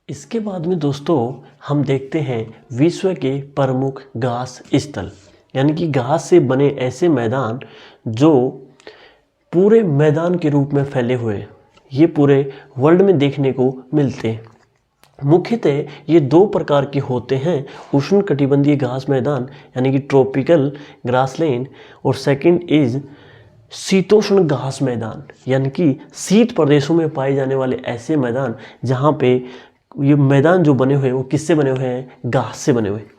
इसके बाद में दोस्तों हम देखते हैं विश्व के प्रमुख घास स्थल, यानी कि घास से बने ऐसे मैदान जो पूरे मैदान के रूप में फैले हुए हैं। ये पूरे वर्ल्ड में देखने को मिलते हैं। मुख्यतः ये दो प्रकार के होते हैं, उष्णकटिबंधीय घास मैदान यानी कि ट्रॉपिकल ग्रासलैंड, और सेकंड इज शीतोष्ण घास मैदान यानी कि शीत प्रदेशों में पाए जाने वाले ऐसे मैदान जहाँ पे ये मैदान जो बने हुए हैं वो किससे बने हुए हैं, घास से बने हुए हैं।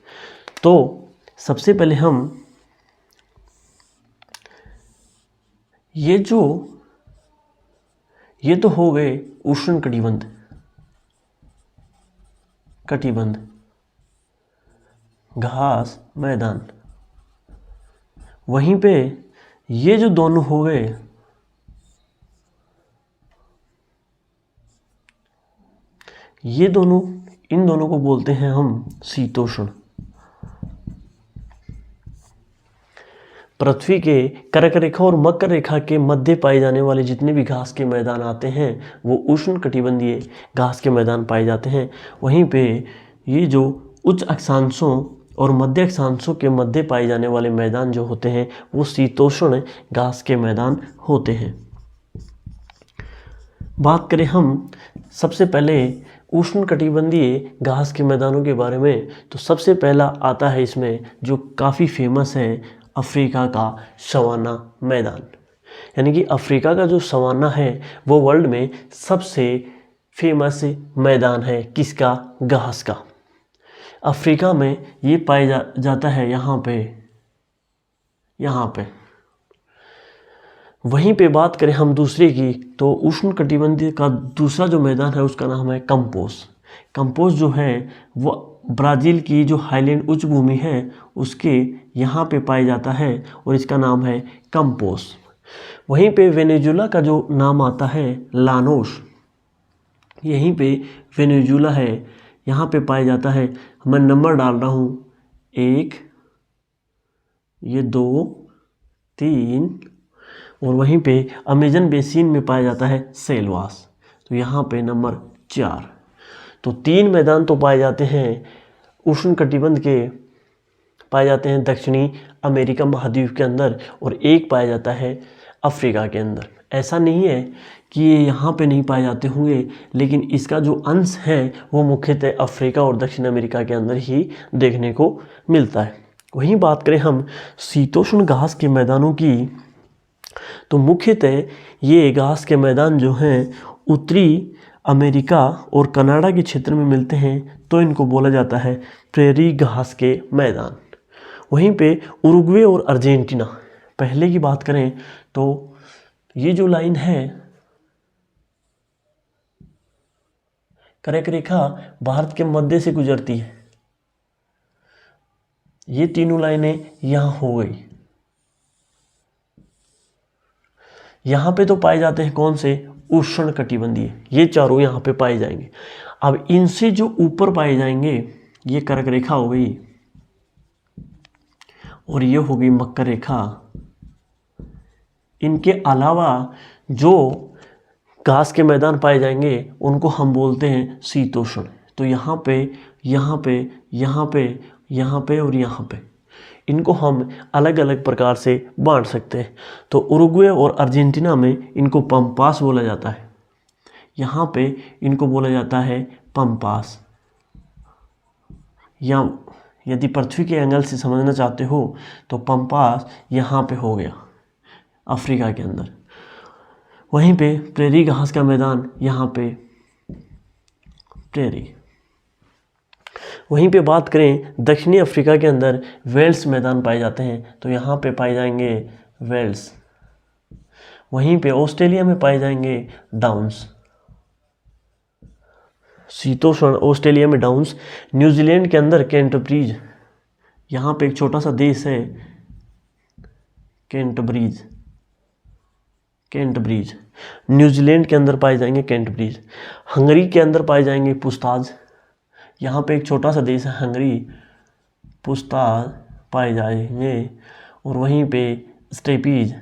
तो सबसे पहले हम ये तो हो गए उष्ण कटिबंध घास मैदान। वहीं पे ये जो दोनों हो गए, ये दोनों, इन दोनों को बोलते हैं हम शीतोष्ण। पृथ्वी के कर्क रेखा और मकर रेखा के मध्य पाए जाने वाले जितने भी घास के मैदान आते हैं वो उष्ण कटिबंधीय घास के मैदान पाए जाते हैं। वहीं पे ये जो उच्च अक्षांशों और मध्य अक्षांशों के मध्य पाए जाने वाले मैदान जो होते हैं वो शीतोष्ण घास के मैदान होते हैं। बात करें हम सबसे पहले उष्ण कटिबंधीय घास के मैदानों के बारे में, तो सबसे पहला आता है इसमें जो काफ़ी फेमस है, अफ्रीका का सवाना मैदान। यानी कि अफ्रीका का जो सवाना है वो वर्ल्ड में सबसे फेमस मैदान है, किसका, घास का। अफ्रीका में ये पाया जाता है यहाँ पे। वहीं पे बात करें हम दूसरे की, तो उष्ण कटिबंधीय का दूसरा जो मैदान है उसका नाम है कंपोस। कंपोस जो है वो ब्राज़ील की जो हाईलैंड उच्च भूमि है उसके यहाँ पे पाया जाता है और इसका नाम है कंपोस। वहीं पे वेनेजुला का जो नाम आता है लानोस, यहीं पे वेनेजुला है, यहाँ पे पाया जाता है। मैं नंबर डाल रहा हूँ, 1, ये 2, 3, और वहीं पे अमेजन बेसिन में पाया जाता है सेलवास, तो यहाँ पे नंबर 4। तो 3 मैदान तो पाए जाते हैं उष्ण कटिबंध के, पाए जाते हैं दक्षिणी अमेरिका महाद्वीप के अंदर, और एक पाया जाता है अफ्रीका के अंदर। ऐसा नहीं है कि ये यहाँ पे नहीं पाए जाते होंगे, लेकिन इसका जो अंश है वो मुख्यतः अफ्रीका और दक्षिण अमेरिका के अंदर ही देखने को मिलता है। वहीं बात करें हम शीतोष्ण घास के मैदानों की, तो मुख्यतः ये घास के मैदान जो हैं उत्तरी अमेरिका और कनाडा के क्षेत्र में मिलते हैं, तो इनको बोला जाता है प्रेरी घास के मैदान। वहीं पे उरुग्वे और अर्जेंटीना, पहले की बात करें तो ये जो लाइन है कर्क रेखा भारत के मध्य से गुजरती है, ये तीनों लाइनें यहाँ हो गई। यहाँ पे तो पाए जाते हैं कौन से, उष्ण कटिबंधीय, ये चारों यहाँ पे पाए जाएंगे। अब इनसे जो ऊपर पाए जाएंगे ये कर्क रेखा हो गई और ये हो गई मकर रेखा। इनके अलावा जो घास के मैदान पाए जाएंगे उनको हम बोलते हैं शीतोष्ण। तो यहाँ पे, यहाँ पे, यहाँ पे, यहाँ पे और यहाँ पे, इनको हम अलग अलग प्रकार से बांट सकते हैं। तो उरुग्वे और अर्जेंटीना में इनको पंपास बोला जाता है, यहाँ पे इनको बोला जाता है पंपास। या यदि पृथ्वी के एंगल से समझना चाहते हो तो पंपास यहाँ पे हो गया अफ्रीका के अंदर। वहीं पे प्रेरी घास का मैदान यहाँ पे प्रेरी। वहीं पे बात करें दक्षिणी अफ्रीका के अंदर वेल्स मैदान पाए जाते हैं, तो यहाँ पे पाए जाएंगे वेल्स। वहीं पे ऑस्ट्रेलिया में पाए जाएंगे डाउन्स, शीतोष्ण ऑस्ट्रेलिया में डाउन्स। न्यूजीलैंड के अंदर कैंटरब्रिज, यहाँ पे एक छोटा सा देश है कैंटरब्रिज, न्यूजीलैंड के अंदर पाए जाएंगे कैंटरब्रिज। हंगरी के अंदर पाए जाएंगे पुस्ताज, यहाँ पे एक छोटा सा देश है हंगरी, पुस्ताज पाए जाएंगे। और वहीं पे स्टेपीज,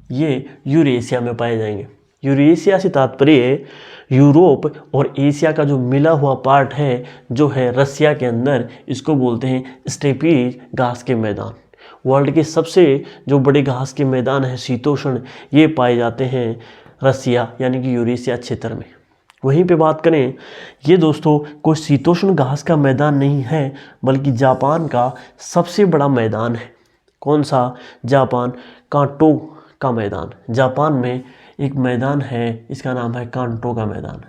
ये यूरेशिया में पाए जाएंगे। यूरेशिया से तात्पर्य यूरोप और एशिया का जो मिला हुआ पार्ट है जो है रसिया के अंदर, इसको बोलते हैं स्टेपीज घास के मैदान। वर्ल्ड के सबसे जो बड़े घास के मैदान हैं शीतोष्ण, ये पाए जाते हैं रसिया यानी कि यूरेशिया क्षेत्र में। वहीं पे बात करें, ये दोस्तों कोई शीतोष्ण घास का मैदान नहीं है बल्कि जापान का सबसे बड़ा मैदान है। कौन सा? जापान, कांटो का मैदान। जापान में एक मैदान है, इसका नाम है कांटो का मैदान।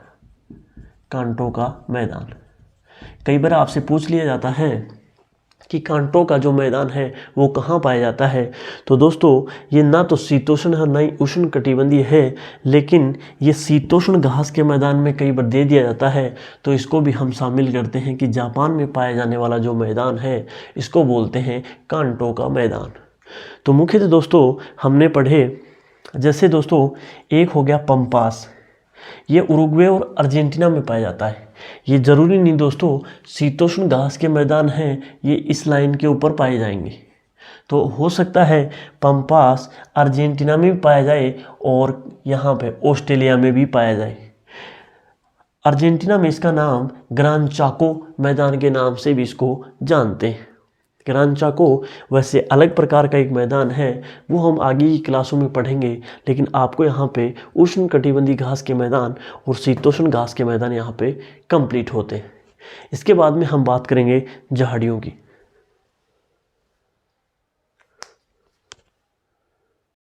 कांटो का मैदान। कई बार आपसे पूछ लिया जाता है कि कांटो का जो मैदान है वो कहाँ पाया जाता है, तो दोस्तों ये ना तो शीतोष्ण है ना ही उष्ण कटिबंधीय है, लेकिन ये शीतोष्ण घास के मैदान में कई बार दे दिया जाता है, तो इसको भी हम शामिल करते हैं कि जापान में पाया जाने वाला जो मैदान है इसको बोलते हैं कांटो का मैदान। तो मुख्यतः दोस्तों हमने पढ़े, जैसे दोस्तों एक हो गया पंपास, ये उरुग्वे और अर्जेंटीना में पाया जाता है। ये ज़रूरी नहीं दोस्तों शीतोष्ण घास के मैदान हैं ये इस लाइन के ऊपर पाए जाएंगे, तो हो सकता है पंपास अर्जेंटीना में भी पाया जाए और यहाँ पे ऑस्ट्रेलिया में भी पाया जाए। अर्जेंटीना में इसका नाम ग्रान चाको मैदान के नाम से भी इसको जानते हैं। ग्रान चाको वैसे अलग प्रकार का एक मैदान है, वो हम आगे की क्लासों में पढ़ेंगे, लेकिन आपको यहाँ पे उष्ण कटिबंधीय घास के मैदान और शीतोष्ण घास के मैदान यहाँ पे कंप्लीट होते हैं। इसके बाद में हम बात करेंगे झाड़ियों की।